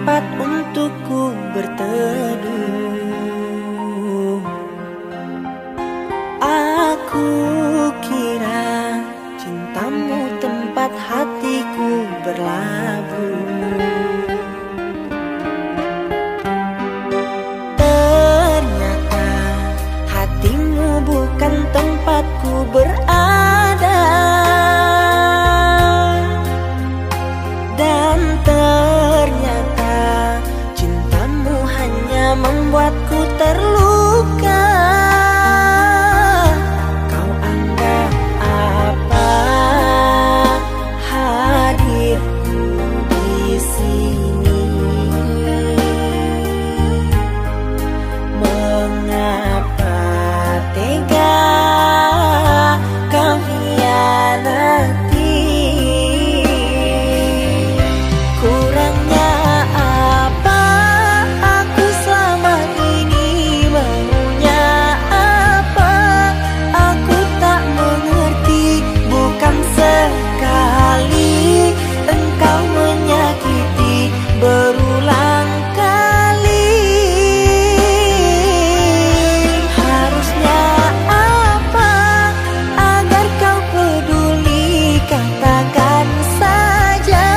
tempat untukku berteduh. Aku kira cintamu tempat hatiku berlabuh. Ternyata hatimu bukan tempatku berada. Dan ternyata cintamu hanya membuatku terluka. Kau anggap apa hadirku di sini? Mengapa tega kau hianati? Kurangnya apa aku selama ini? Maunya apa aku tak mengerti. Bukan sekali engkau menyakiti, berulang kali. Harusnya apa agar kau peduli? Katakan saja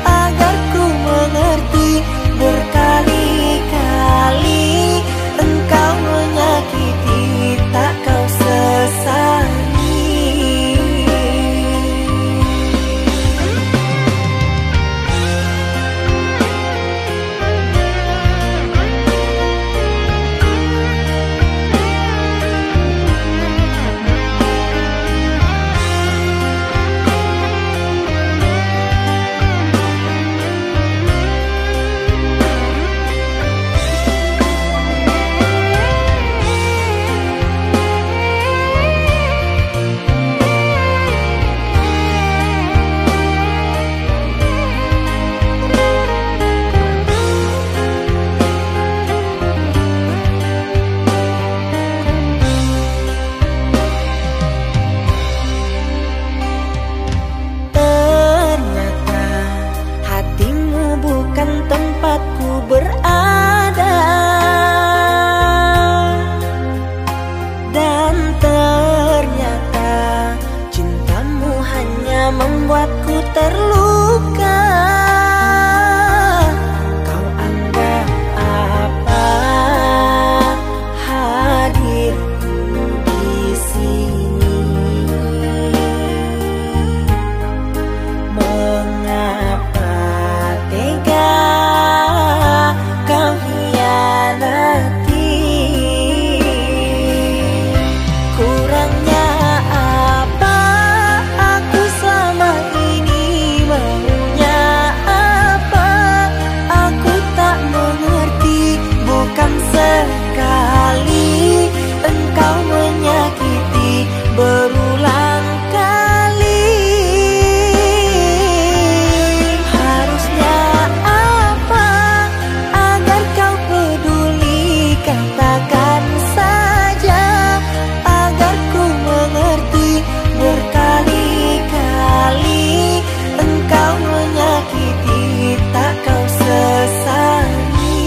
agar ku mengerti. Berkali-kali engkau menyakiti, tak kau sesali. Ternyata hatimu bukan tempatku berada. Dan ternyata cintamu hanya membuatku terluka. Kau anggap apa hadirku di sini? Mengapa tega kau hianati? Kurangnya apa aku selama ini? Maunya apa aku tak mengerti. Bukan sekali engkau menyakiti, berulang kali. Harusnya apa agar kau peduli? Katakan saja agar ku mengerti. Berkali-kali engkau menyakiti, tak kau sesali.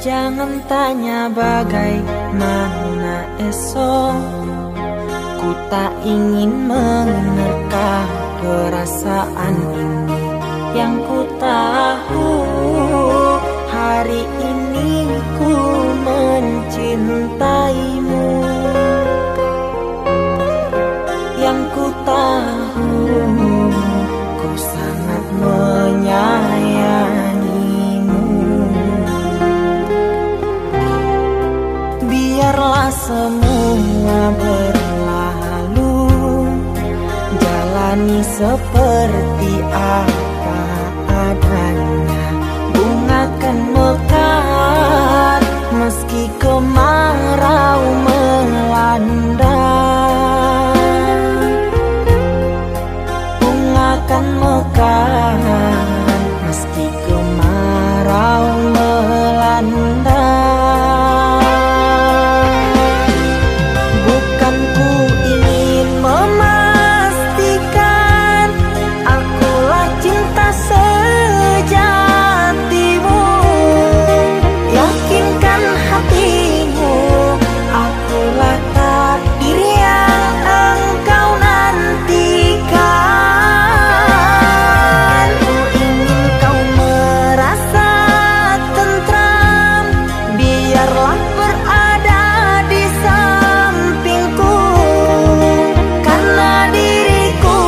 Jangan tanya bagaimana esok, Ku tak ingin menerka perasaan ini. Yang ku tahu hari ini ku mencintaimu. Yang ku tahu ku sangat menyayangimu. Biarlah semua berlalu, jalani seperti apa adanya. Bunga kan mekar meski kemarau melanda. Bunga kan mekar meski kemarau melanda. Bukan ku ingin memastikan akulah cinta sejatimu. Yakinkan hatimu, akulah takdir yang engkau nantikan. Ku ingin kau merasa tentram, biarlah berada di sampingku. Karena diriku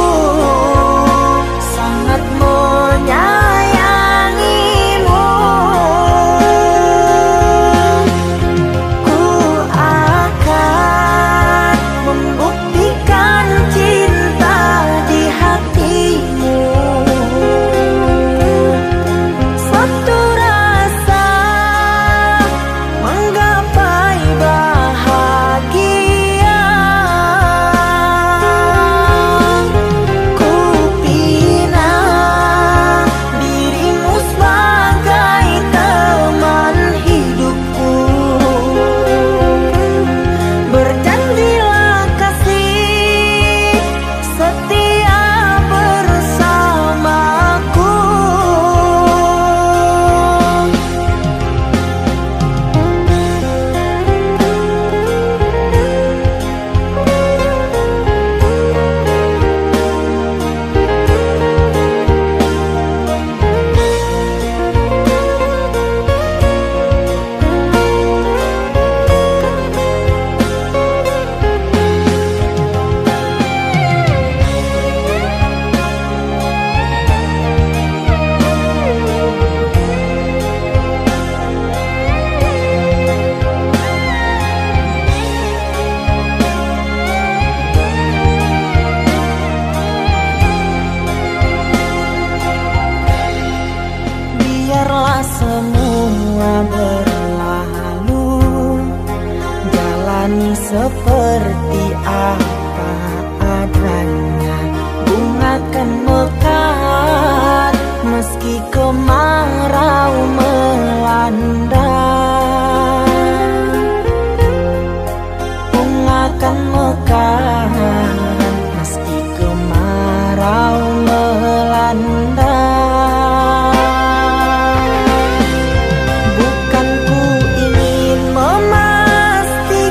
sangat menyayangimu. Ku akan membuktikan cinta di hatimu. Satu rasa menggapai bahagia. Ku pinang dirimu sebagai teman hidupku. Berjanjilah kasih setia bersamaku. Biarlah semua berlalu, jalani seperti apa adanya. Bunga kan mekar meski kemarau melanda. Bunga kan mekar meski kemarau melanda. Bukan ku ingin memastikan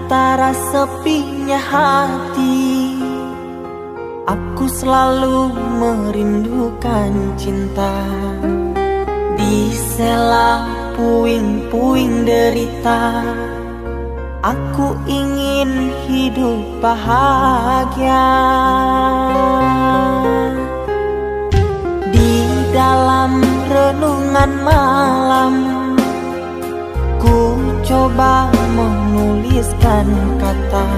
antara sepinya hati, aku selalu merindukan cinta. Di sela puing-puing derita, aku ingin hidup bahagia. Di dalam renungan malam, ku coba menuliskan kata,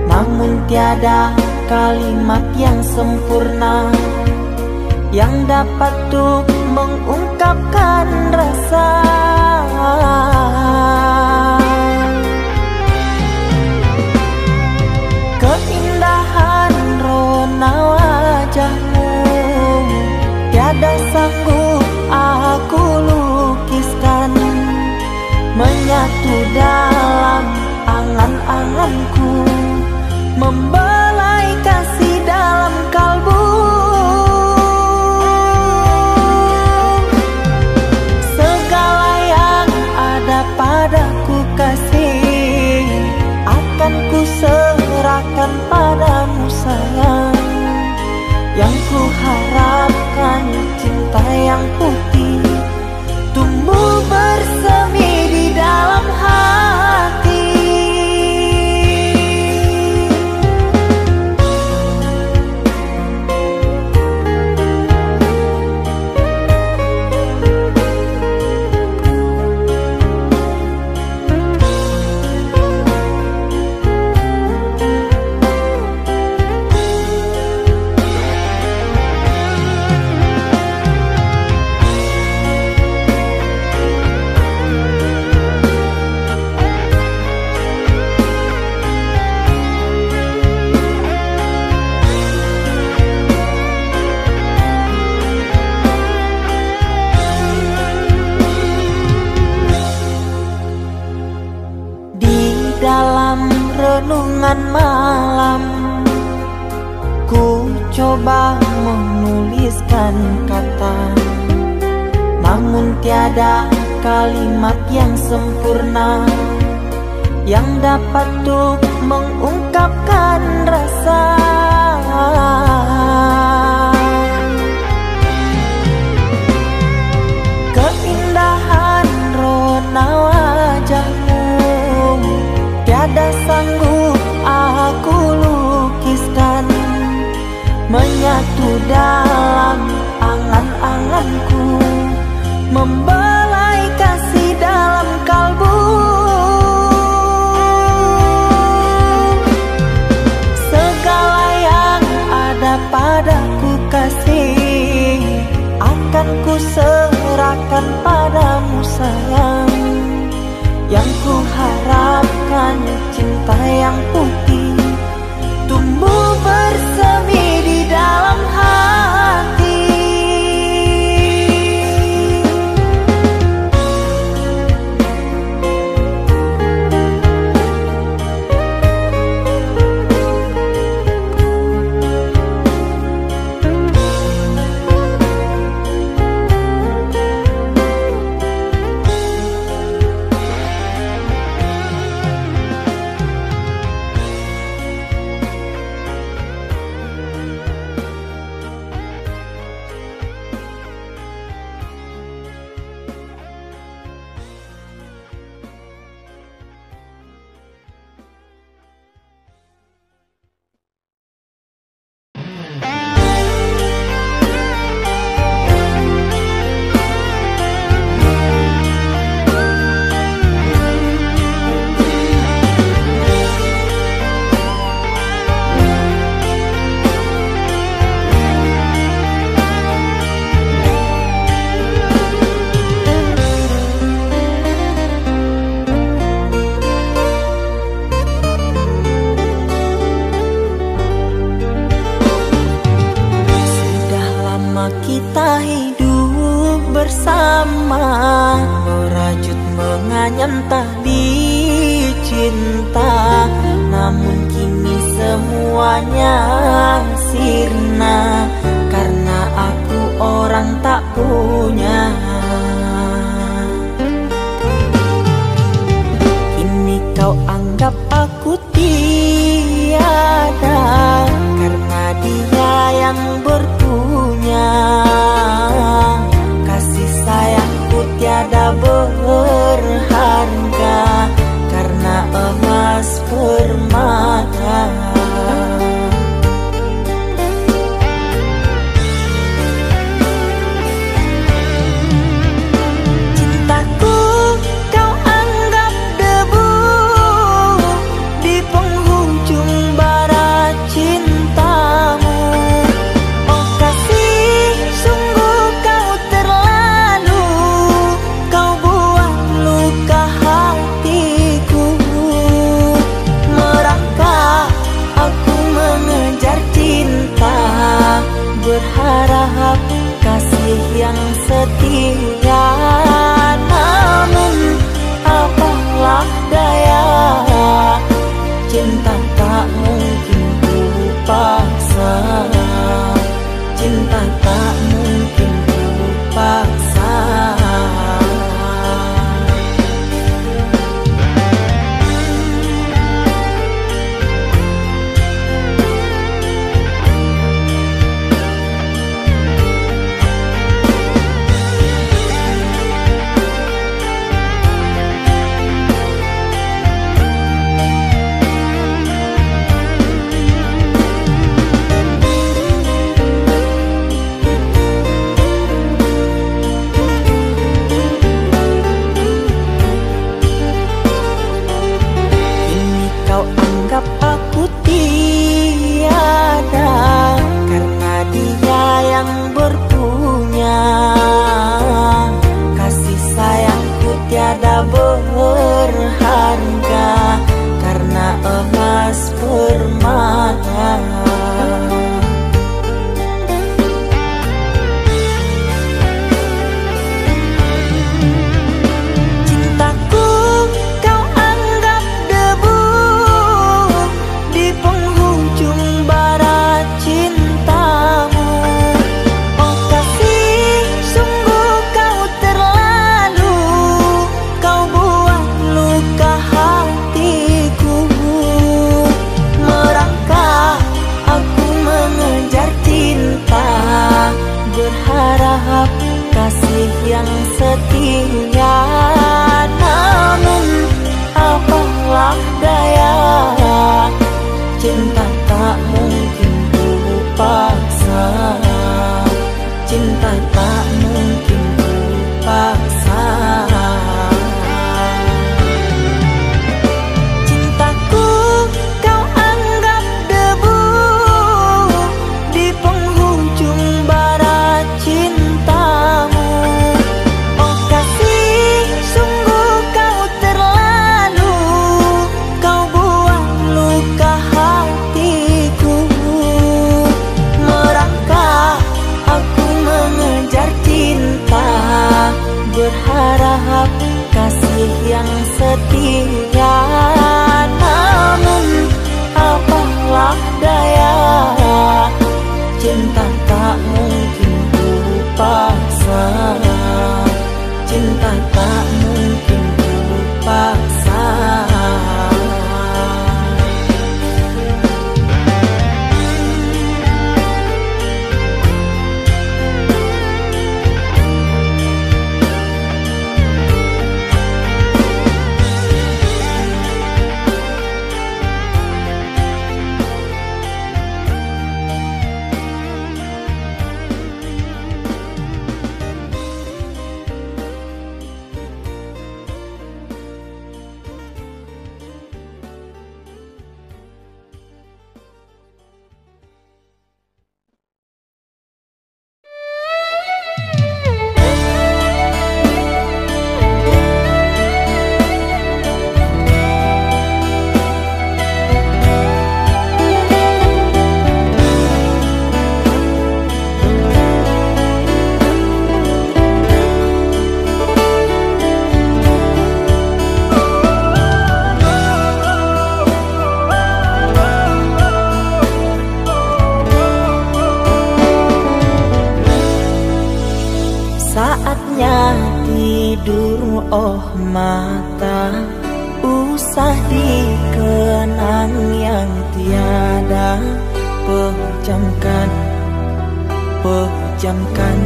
namun tiada kalimat yang sempurna yang dapat untuk mengungkapkan rasa. Keindahan rona wajahmu tiada sanggup aku lukiskan, menyatu dalam angan-anganku, membelai kasih dalam kalbu. Segala yang ada padaku kasih, akan ku serahkan padamu sayang. Yang ku harapkan cinta yang putih tumbuh bersemi di dalam hati. Dalam renungan malam, ku coba menuliskan kata, namun tiada kalimat yang sempurna yang dapat untuk mengungkapkan rasa. Keindahan rona wajahmu tiada sanggup aku lukiskan, menyatu dalam angan-anganku, membelai kasih dalam kalbu. Segala yang ada padaku kasih, akan ku serahkan padamu sayang. Yang ku harapkan cinta yang putih tumbuh bersemi di dalam hati. Kita hidup bersama, merajut menganyam tali cinta, namun kini semuanya sirna karena aku orang tak punya. Kini kau anggap berharap kasih yang setia. Namun apalah daya, cinta tak mungkin ku paksa. Cinta tak mungkin ku paksa. Berharga karena emas permata. Cintaku kau anggap debu di penghujung bara cintamu. Oh kasih, sungguh kau terlalu, kau buat luka hatiku. Merangkak aku mengejar cinta, berharap kasih yang setia. Namun apalah daya, cinta tak mungkin ku paksa. Cinta tak mungkin ku paksa. Cintaku kau anggap debu di penghujung bara cintamu. Oh kasih, sungguh kau terlalu, kau buat luka hatiku. Merangkak aku mengejar cinta, berharap kasih yang setia. Namun apalah daya, cinta tak mungkin ku paksa. Cinta tak mungkin ku paksa. Saatnya tidur, oh mata, usah dikenang yang tiada. Pejamkan, pejamkan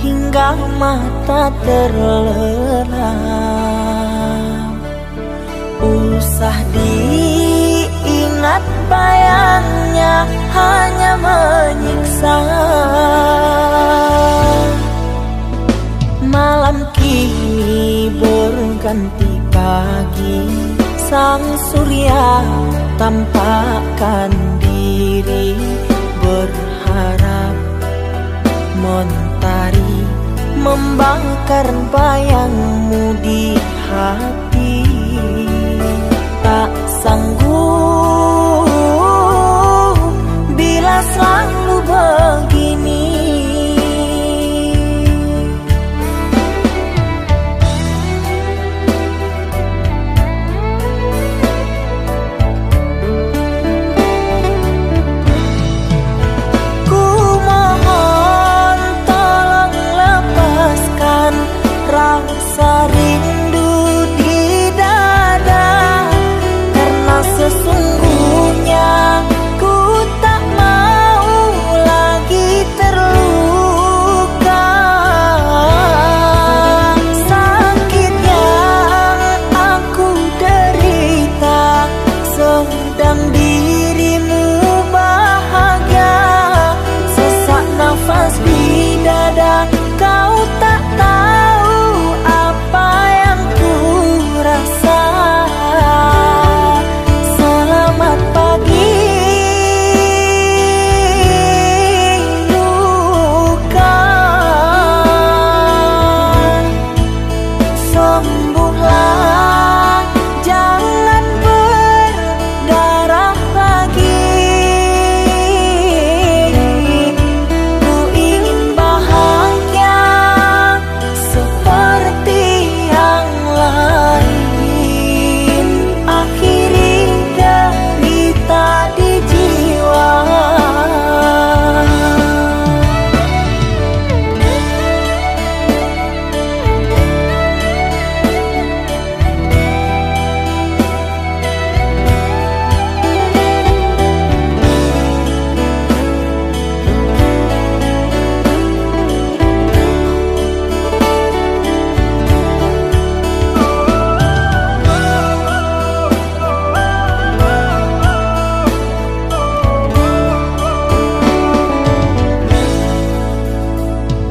hingga mata terlelap. Usah diingat bayangnya, hanya menyiksa. Malam kini berganti pagi, sang surya tampakkan diri, berharap mentari membakar bayangmu di hati. Tak sanggup bila selalu begini, dada, kau tak tahu apa yang ku rasa. Selamat pagi luka, sembuhlah, jangan berdarah lagi. Ku ingin bahagia seperti yang lain, akhiri derita di jiwa.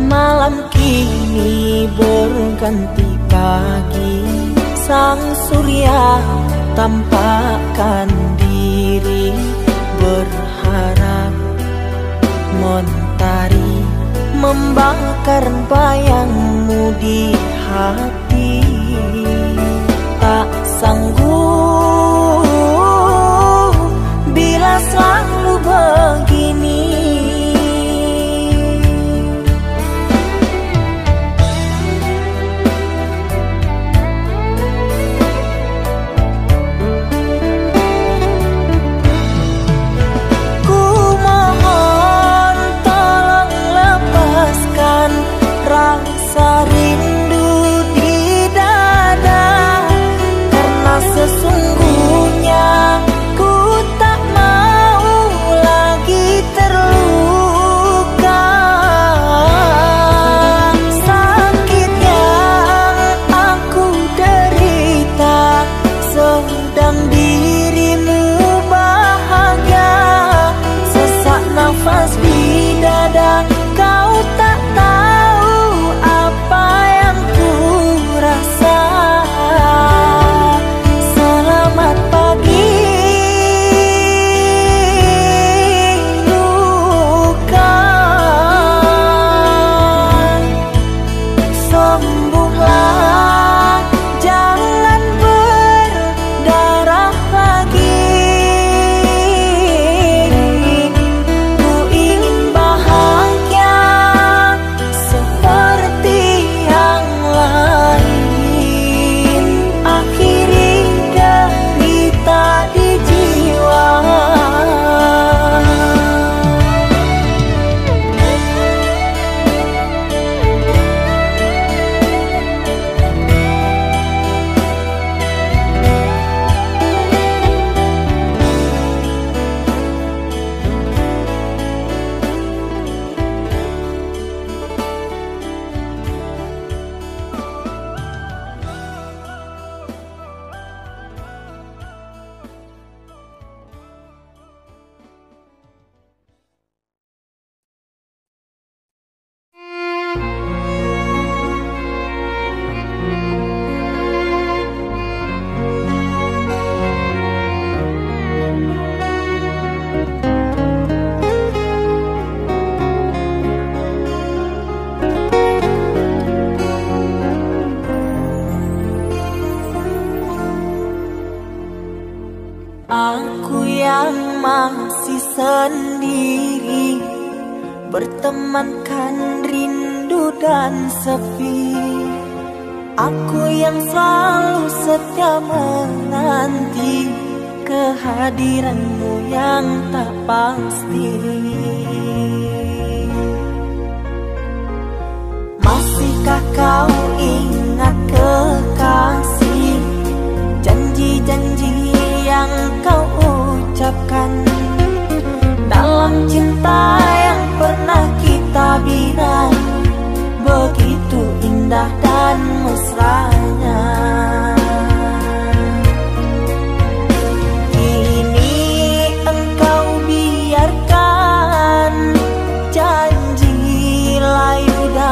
Malam kini berganti pagi, sang surya tampakkan diri, berharap mentari membakar bayangmu di hati. Tak sanggup bila selalu begini. Ku mohon tolong lepaskan rasa rindu di dada, karena sesungguhnya ku tak mau lagi terluka. Sakit yang aku derita, sedang dirimu bahagia. Sesak nafas di dada, kau tak tahu apa yang ku rasa. Selamat pagi luka, sembuhlah, jangan berdarah lagi. Ku ingin bahagia seperti yang lain, akhiri derita di jiwa. Aku yang masih sendiri, bertemankan rindu dan sepi. Aku yang selalu setia menanti kehadiranmu yang tak pasti. Masihkah kau ingat kekasih, janji-janji yang kau ucapkan dalam cinta yang pernah kita bina, begitu indah dan mesranya. Kini engkau biarkan janji layu dan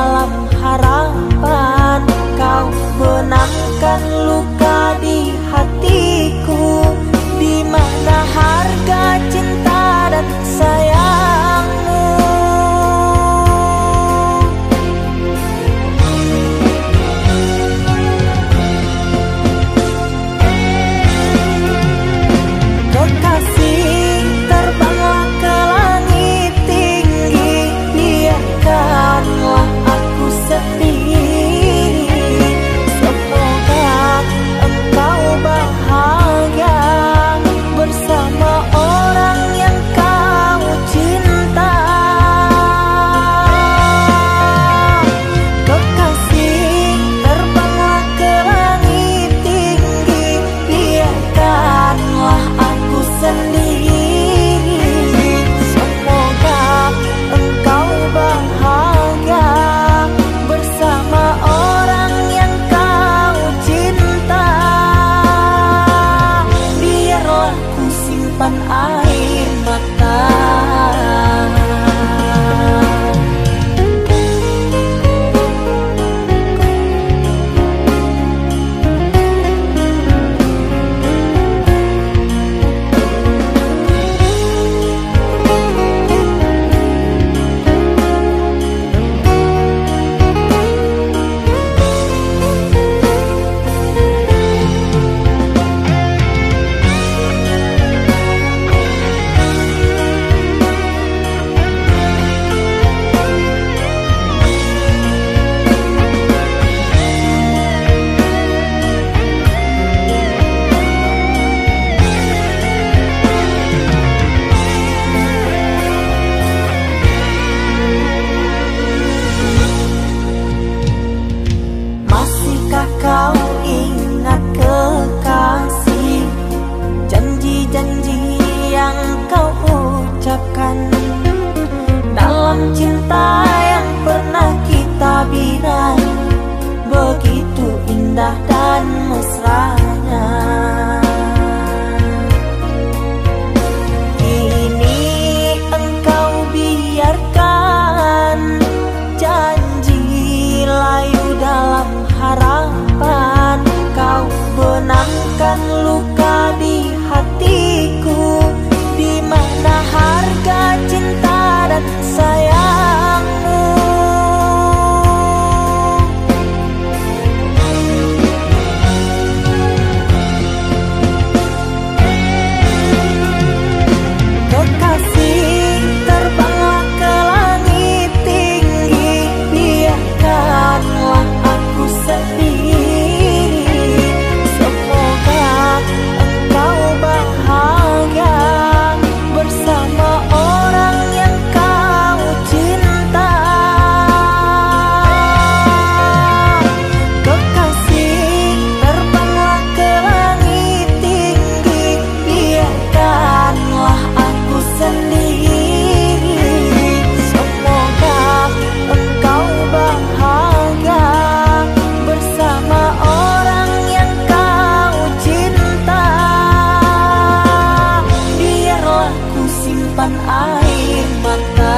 indah dan mesranya. Kini engkau biarkan janji layu dalam harapan. Kau benangkan luka di hatiku, di mana harga cinta dan sayangmu. Kekasih, terbanglah ke langit tinggi, biarkanlah aku sendiri. Semoga engkau bahagia bersama orang yang kau cinta. Kekasih, terbanglah ke langit tinggi, biarkanlah aku sendiri. Semoga engkau bahagia bersama orang yang kau cinta. Biarlah ku simpan air mata.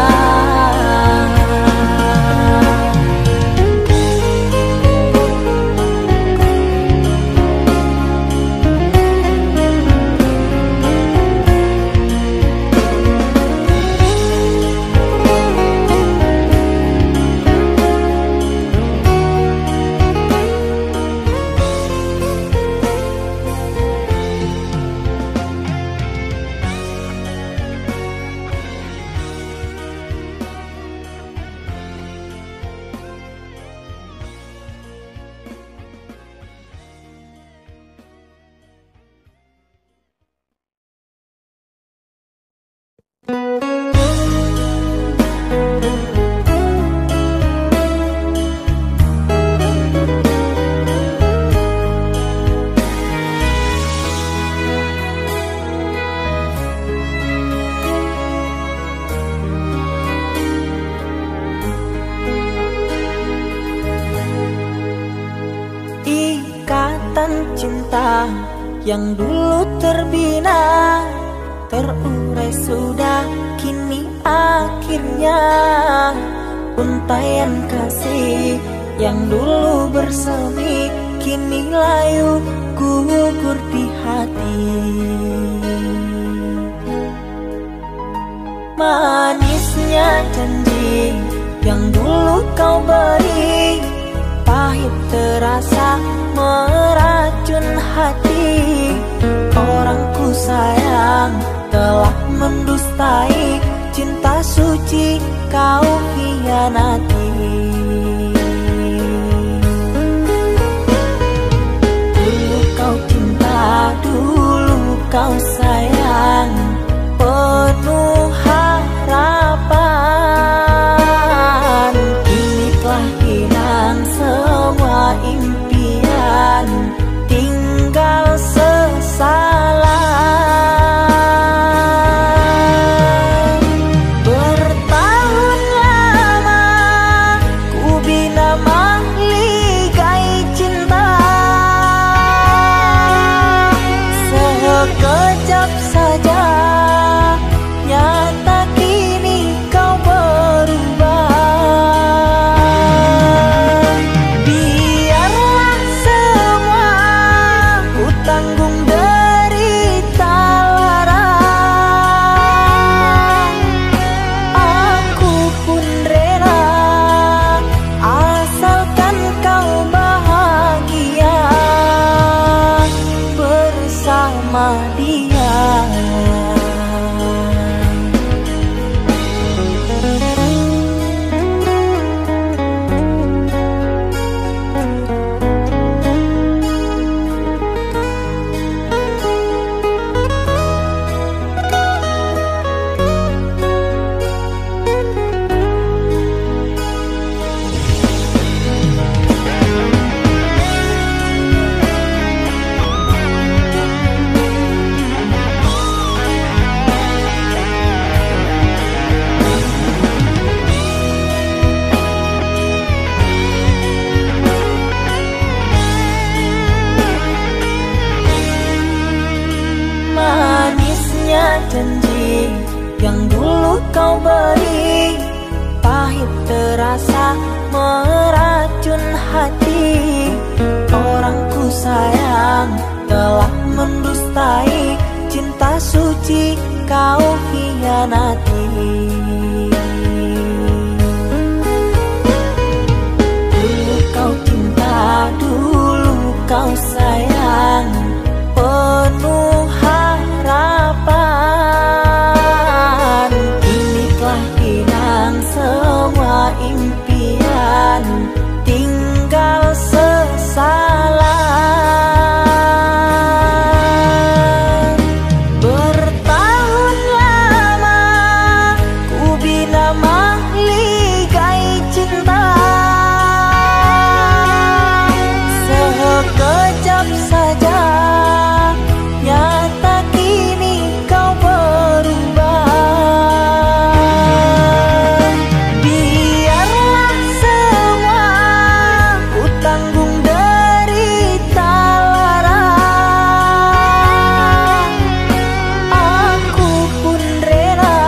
Ikatan cinta yang dulu terbina, terurai sudah kini akhirnya. Untaian kasih yang dulu bersemi, kini layu gugur di hati. Manisnya janji yang dulu kau beri, pahit terasa meracun hati. Orang ku sayang telah mendustai, cinta suci kau hianati. Dulu kau cinta, dulu kau sayang, penuh harapan. Kini telah hilang semua impian, tinggal sesalan. Bertahun lama ku bina mahligai cinta, sekejap janji yang dulu kau beri, pahit terasa meracun hati. Orang ku sayang telah mendustai cinta suci kau hianati. Dulu kau cinta, dulu kau sayang, penuh harapan. Kini telah hilang semua impian, tinggal sesalan. Bertahun lama ku bina mahligai cinta, sekejap saja nyata kini kau berubah. Biarlah semua ku tanggung derita lara, aku pun rela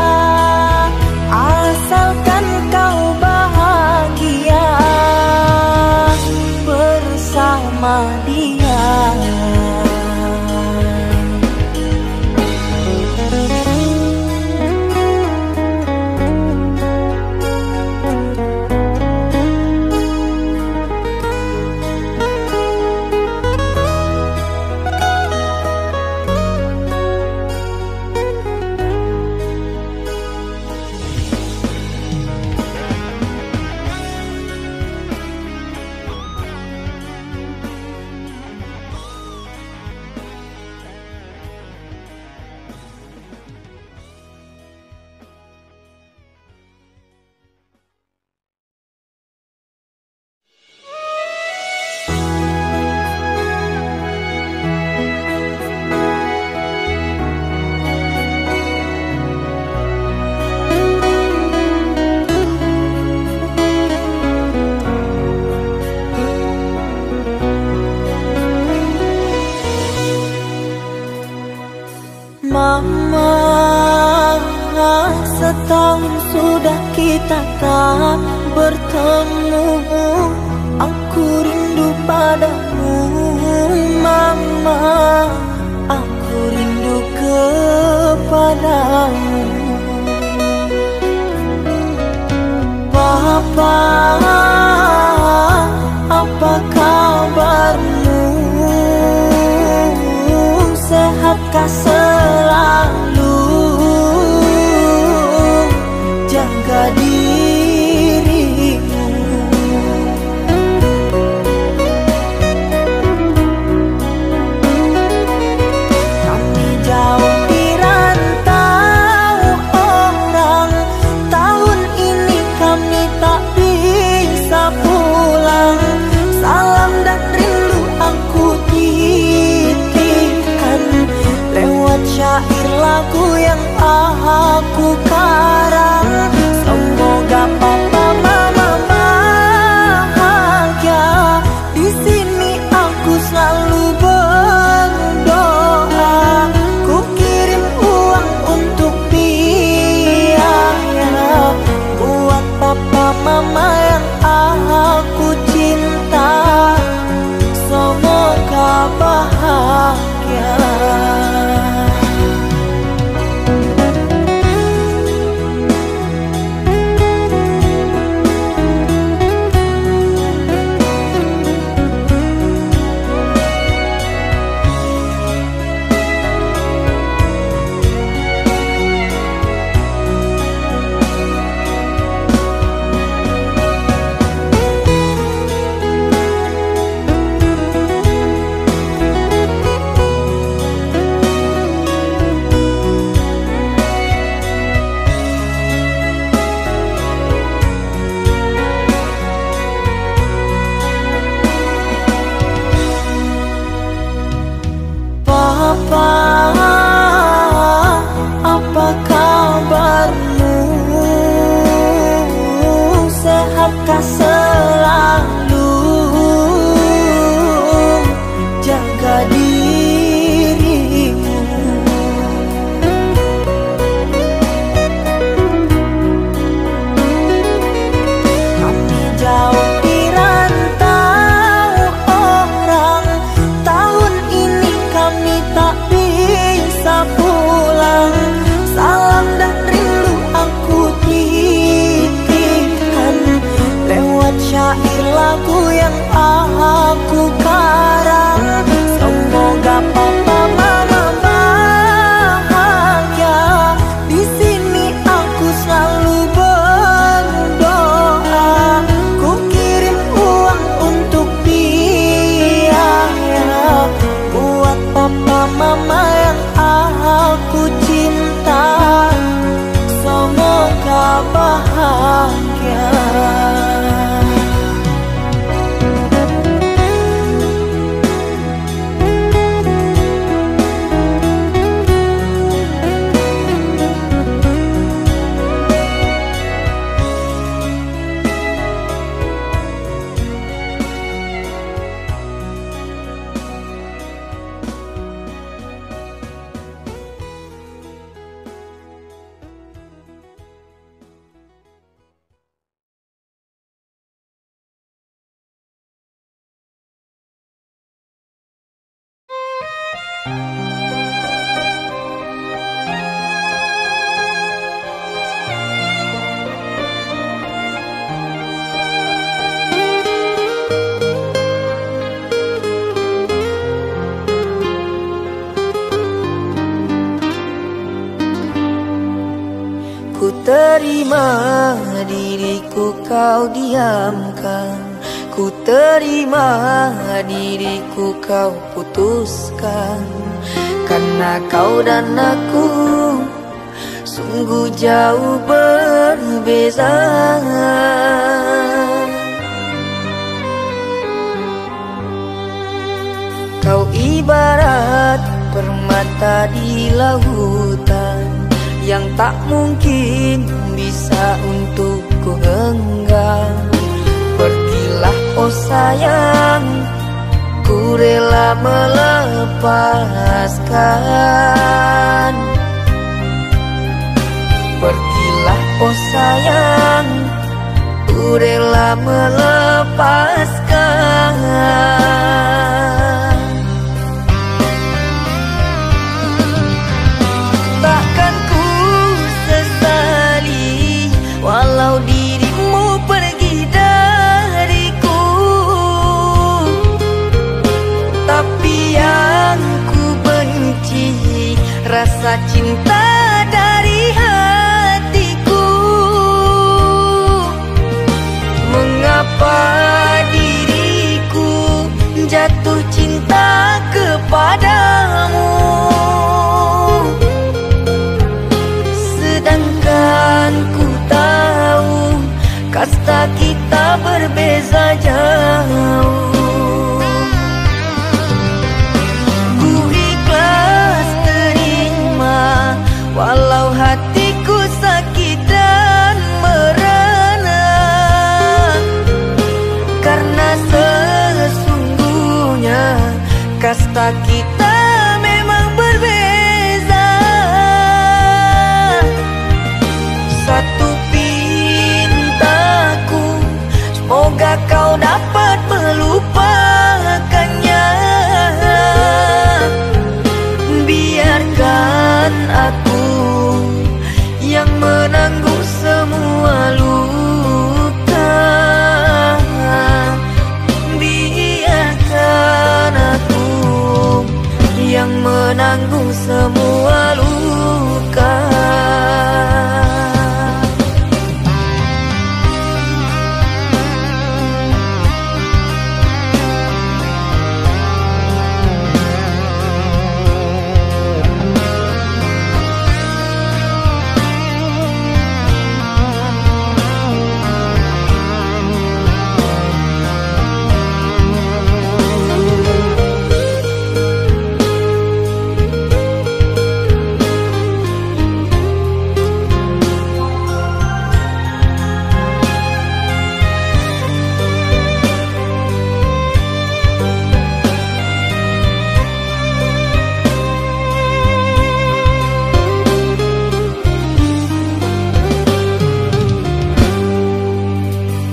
asalkan kau bahagia bersama dia. Mama, setahun sudah kita tak bertemu. Aku rindu padamu, Mama. Aku rindu kepadamu. Papa, apa kabarmu? Sehatkah selalu? Jaga dirimu. Kami jauh di rantau orang, tahun ini kami tak bisa pulang. Salam dan rindu aku titipkan lewat syair lagu yang aku karang. Semoga papa mama bahagia. Di sini aku selalu berdoa. Ku kirim uang untuk biaya buat papa mama yang aku cinta. Semoga bahagia. Papa, apa kabarmu? Sehatkah selalu? Jaga dirimu. syair lagu yang aku karang. Semoga papa mama bahagia. Di sini aku selalu berdoa. Ku kirim uang untuk biaya buat papa mama yang aku cinta. Semoga bahagia. Ku terima diriku kau diamkan, ku terima diriku kau putuskan. Karena kau dan aku sungguh jauh berbeza. Kau ibarat permata di lautan yang tak mungkin bisa untuk ku genggam. Pergilah oh sayang, ku rela melepaskan. Pergilah oh sayang, ku rela melepaskan. Takkan ku sesali walau dirimu pergi dariku. Tapi yang ku benci rasa cinta dari hatiku. Mengapa diriku jatuh cinta kepadamu, sedangkan ku tahu kasta kita berbeza jauh. Ku ikhlas terima walau hatiku sakit dan merana. Karena sesungguhnya kasta kita memang berbeza. Satu pintaku, semoga kau dapat melupakannya. Biarkan aku yang menanggung semua luka. Biarkan aku yang menanggung semua luka.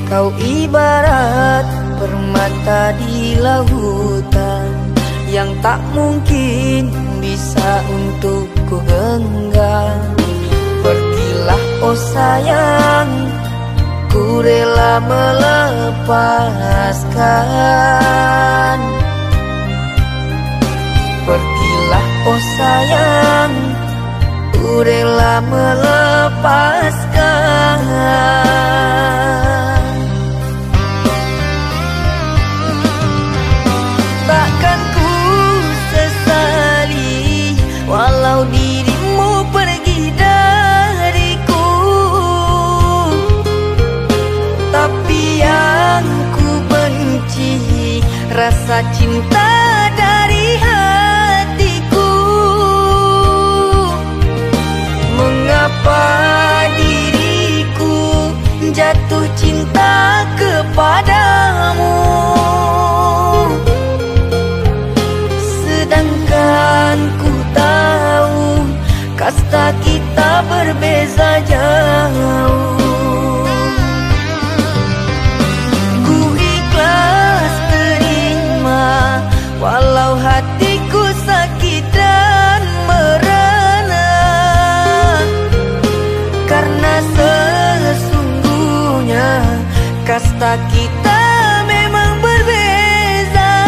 Kau ibarat permata di lautan yang tak mungkin bisa untuk ku genggam. Pergilah oh sayang, ku rela melepaskan. lepaskan. Pergilah oh sayang, ku rela melepaskan. Takkan ku sesali walau dirimu pergi dariku, tapi yang ku benci rasa cinta dari hatiku. Mengapa diriku jatuh cinta kepadamu, sedangkan ku tahu kasta kita berbeza jauh. Ku ikhlas terima walau hatiku sakit dan merana, karena sesungguhnya kasta kita memang berbeza.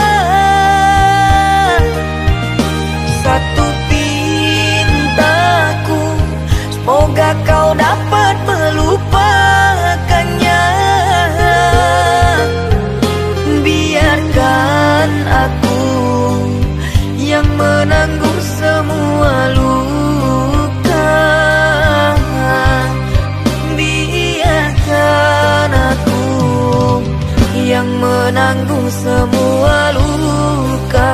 Satu pintaku, semoga kau dapat melupakannya. Biarkan aku yang menanggung semua luka. Biarkan aku yang menanggung semua luka.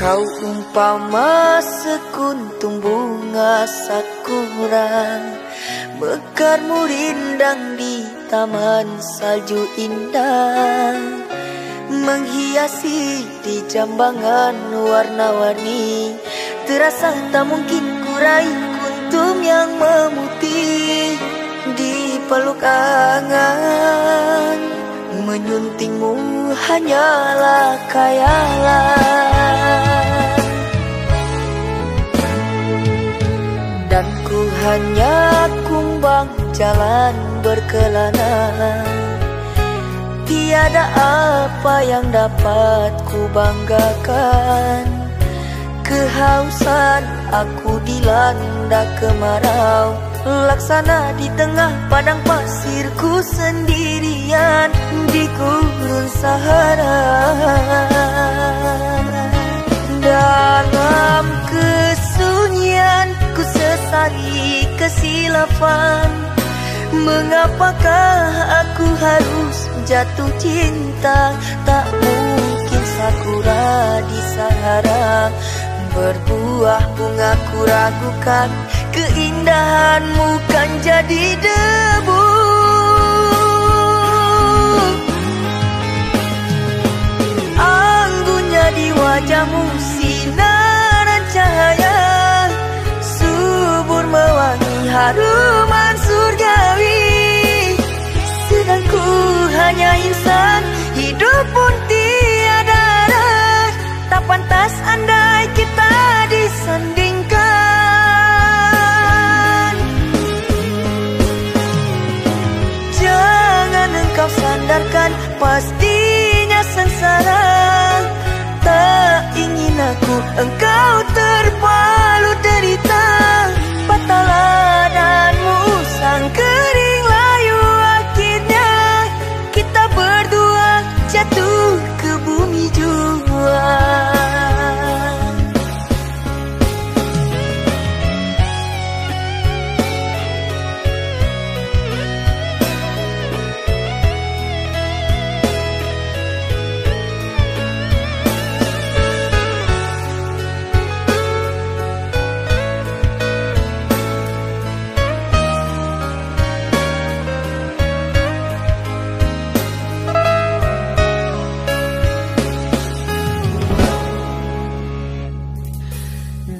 Kau umpama sekuntum bunga sakura, mekarmu rindang di taman salju indah, menghiasi di jambangan warna-warni. Terasa tak mungkin kurai kuntum yang memutih di peluk angan. Menyuntingmu hanyalah khayalan, dan ku hanya kumbang jalan berkelana. Tiada apa yang dapat ku banggakan. Kehausan aku dilanda kemarau, laksana di tengah padang pasirku sendirian di gurun Sahara. Dalam kesunyian ku sesali kesilafan. Mengapakah aku harus jatuh cinta? Tak mungkin sakura di Sahara berbuah bunga, ku ragukan keindahanmu kan jadi debu. hidup pun tiada arah. Tak pantas andai kita disandingkan. Jangan engkau sandarkan, pastinya sengsara. Tak ingin aku engkau terpalu derita. Patahlah dan musang kering layu, akhirnya kita berdua jatuh ke bumi jua.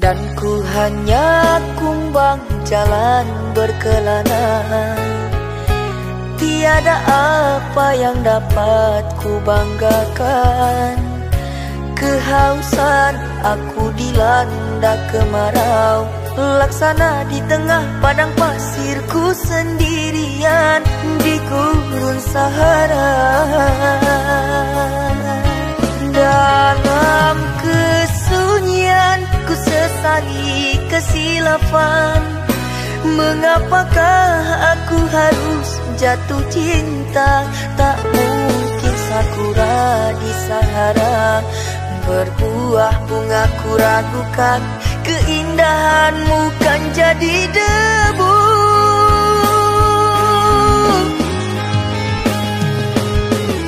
Dan ku hanya kumbang jalan berkelana. Tiada apa yang dapat ku banggakan. Kehausan aku dilanda kemarau, laksana di tengah padang pasirku sendirian di gurun Sahara. Dalam kesunyian ku sesali kesilapan. Mengapakah aku harus jatuh cinta? Tak mungkin sakura di Sahara berbuah bunga, ku ragukan keindahanmu kan jadi debu.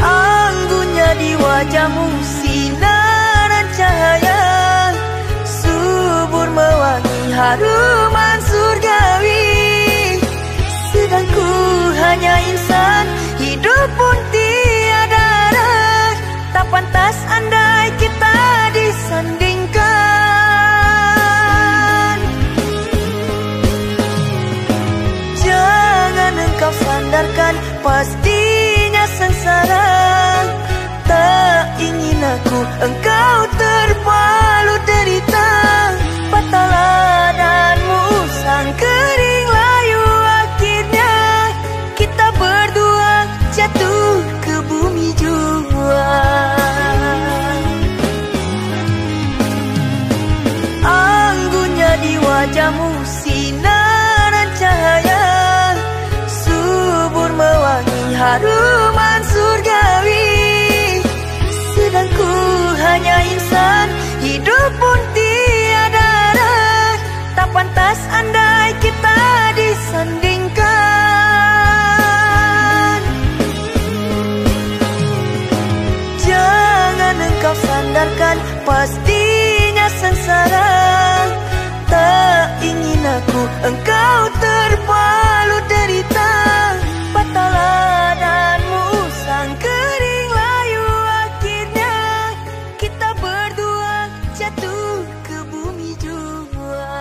Anggunnya di wajahmu sinaran cahaya, subur mewangi haruman surgawi. Sedang ku hanya insan, hidup pun tiada arah. Tak pantas andai kita disandingkan. Jangan engkau sandarkan, pastinya sengsara. Tak ingin aku engkau terpalu derita. Patahlah dan musang kering layu, akhirnya kita berdua jatuh ke bumi jua. Anggunnya di wajahmu sinaran cahaya, subur mewangi haruman surgawi. Sedang ku hanya insan, hidup pun tiada arah. Tak pantas andai kita disandingkan. Jangan engkau sandarkan, pastinya sengsara. Tak ingin aku engkau terpalu derita. Patahlah dan musang kering layu, akhirnya kita berdua jatuh ke bumi jua.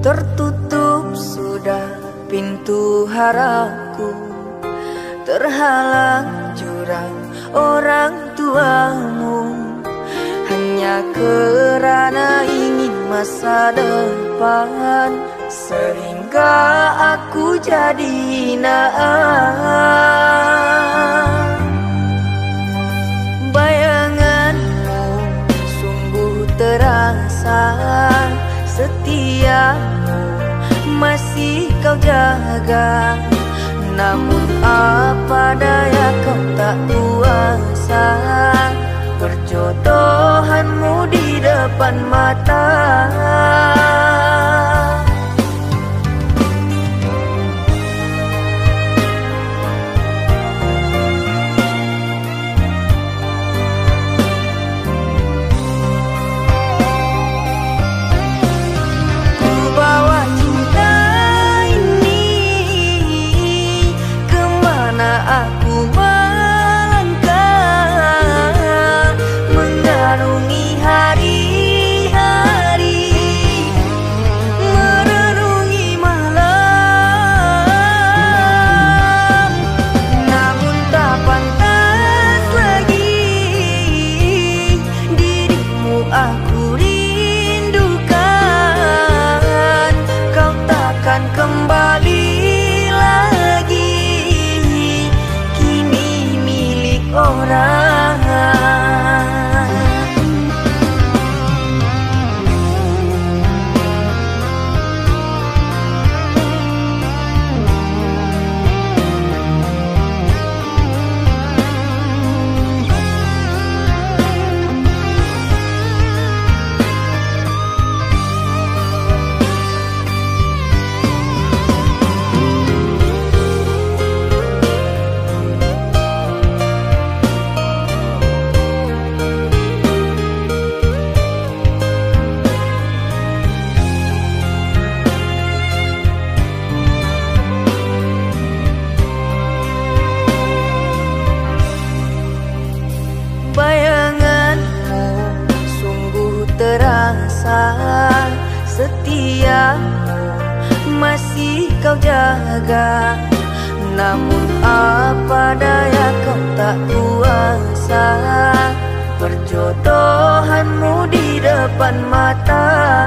Tertutup sudah pintu harapku, terhalang jurang orang tuamu. Hanya kerana ingin masa depan, sehingga aku jadi naas. Bayanganmu sungguh terasa, setiamu masih kau jaga. Namun apa daya kau tak kuasa, perjodohanmu di depan mata. setiamu masih kau jaga. Namun apa daya kau tak kuasa, perjodohanmu di depan mata